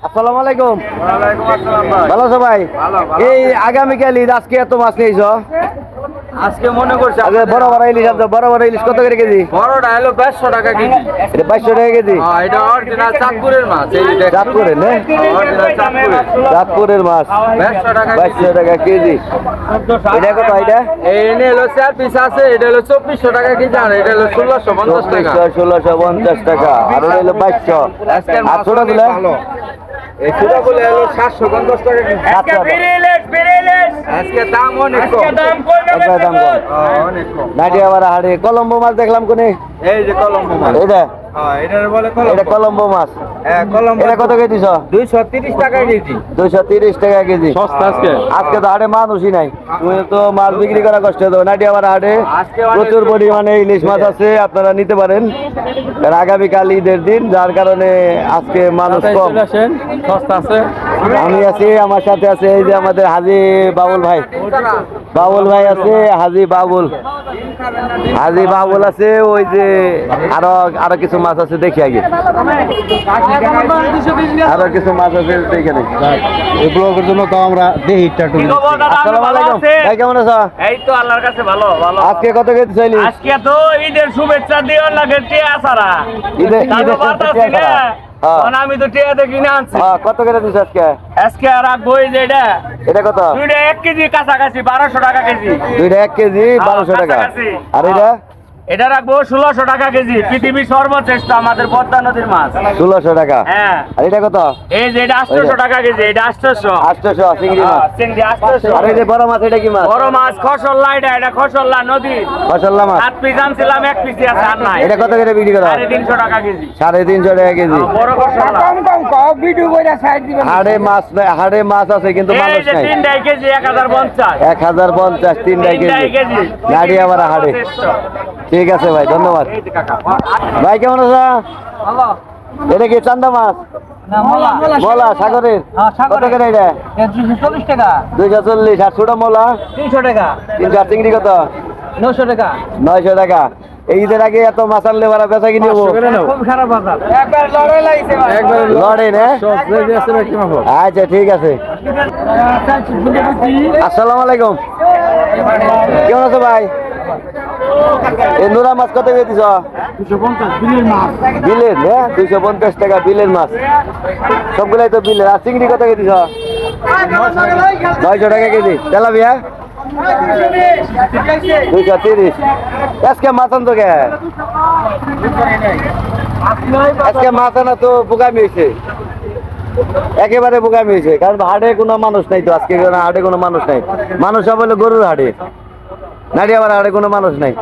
আসসালামু আলাইকুম। ওয়ালাইকুম আসসালাম ভাই। ভালো আছো ভাই? ভালো, ভালো। এই আগামীকাল ঈদ, আজকে এত মাছ নিয়েছো? আজকে মনে করছি আগে বড় বড় ইলিশ আছে, বড় বড় ইলিশ কত করে কেজি? বড়টা হলো 500 টাকা কেজি। এটা 500 টাকা কেজি। হ্যাঁ, এটা অরিজিনাল চাঁদপুরের মাছ। এই দেখুন। চাঁদপুরের না? অরিজিনাল চাঁদপুরের। চাঁদপুরের মাছ 500 টাকা 500 টাকা কেজি। এটা কত এটা? এই এনে হলো 4 পিস আছে, এটা হলো 2400 টাকা কেজি, আর এটা হলো 1650 টাকা। 1650 টাকা, আর ওটা হলো 2200। আজকের আর ছোট গুলা? ভালো। এই ছোটগুলো হলো 750 টাকা কেজি। আজকে দাম অনেক কম। দাম কম। অনেক কম। নাটিয়াবাড়া হাড়ে কলম্বো মাছ দেখলাম কোনে? এই যে কলম্বো মাছ। এটা হ্যাঁ, এটার বলে এটা কলম্বো। কলম্বো মাছ। হ্যাঁ, কলম্বো। এটা কত কেজি? 230 টাকা কেজি। 230 টাকা কেজি। সস্তা আজকে। আজকে তো হাটে মানুষই নাই, তুমি তো মাছ বিক্রি করা কষ্ট হতো। নাটিয়াবাড়া হাটে আজকে অনেক প্রচুর পরিমাণে ইলিশ মাছ আছে, আপনারা নিতে পারেন। আর আগামীকাল ঈদের দিন, যার কারণে আজকে মানুষ কম। সস্তা আছে। আমি আছি, আমার সাথে আছে এই যে আমাদের হাজি বাবুল ভাই। বাবুল ভাই আছে, হাজি বাবুল আছে। ওই যে আরো আরো কিছু মাছ আছে, দেখি আগে আরো কিছু মাছ আছে, দেখে নেই। এই ব্লগের জন্য তো আমরা দেখি একটু। আসসালামু আলাইকুম ভাই, কেমন আছো? এই তো আল্লাহর কাছে ভালো ভালো। আজকে কত কেজি চাইলি? আজকে তো ঈদের শুভেচ্ছা দিয়ে লাগে টিয়া ছাড়া। ঈদের তারপর বাতাসি না। হ্যাঁ। কারণ আমি তো টিয়াতে কিনে আনছি। কত করে দিচ্ছ আজকে? আজকে আর রাখবো এই যে এটা এটা কত? দুইটা 1 কেজি কাছাকাছি 1200 টাকা কেজি। দুইটা 1 কেজি 1200 টাকা। কাছাকাছি। আর এটা এটা রাখবো 1600 টাকা কেজি। পৃথিবীর সর্বশ্রেষ্ঠ আমাদের পদ্মা নদীর মাছ। 1600 টাকা। হ্যাঁ। আর এটা কত? এই যে এটা 800 টাকা কেজি, এটা 800। 800 চিংড়ি মাছ। চিংড়ি 800। আর এই যে বড় মাছ, এটা কি মাছ? বড় মাছ খসল্লা, এটা খসল্লা নদীর। ফসল্লা মাছ। 7 পিস আনছিলাম, 1 পিসই আছে আর নাই। এটা কত করে বিক্রি করা? 350 টাকা কেজি। 350 টাকা কেজি। বড় খসল্লা। হাড়ে মাছ আছে কিন্তু এই মানুষ যে নাই। 3 কেজি 1050। 1050 3 কেজি। নাটিয়াবাড়া হাড়ে। ঠিক আছে ভাই, ধন্যবাদ। ভাই কেমন আছো? এটা কি চান্দা মাছ? মলা সাগরের? কত করে এটা? 240 টাকা। 240। আর ছোট মলা? 300 টাকা। 300। আর চিংড়ি কত? 900 টাকা। 900 টাকা। এই ঈদের আগে এত মাছ আনলে বারা বেচা কিনে নেবো। খুব খারাপ বাজার। একবার লড়াই লাগছে ভাই। লড়ে না? আচ্ছা ঠিক আছে। আসসালামু আলাইকুম। কেমন আছো ভাই? এই নোরা মাছ কত করে দিছ? 250 বিলের মাছ। বিলের না? 250 টাকা বিলের মাছ। সবগুলাই তো বিলের। আর চিংড়ি কত করে দিছ? 900 টাকা কেজি। তেলাপিয়া? 230। আজকে মাছ আনতো কে? আজকে মাছ আনা তো বোকামি হয়েছে, একেবারে বোকামি হয়েছে। কারণ হাটে কোনো মানুষ নাই তো, আজকে হাটে কোনো মানুষ নাই। মানুষ সব হলো গরুর হাটে, নাটিয়াবাড়া হাটে কোনো মানুষ নাই।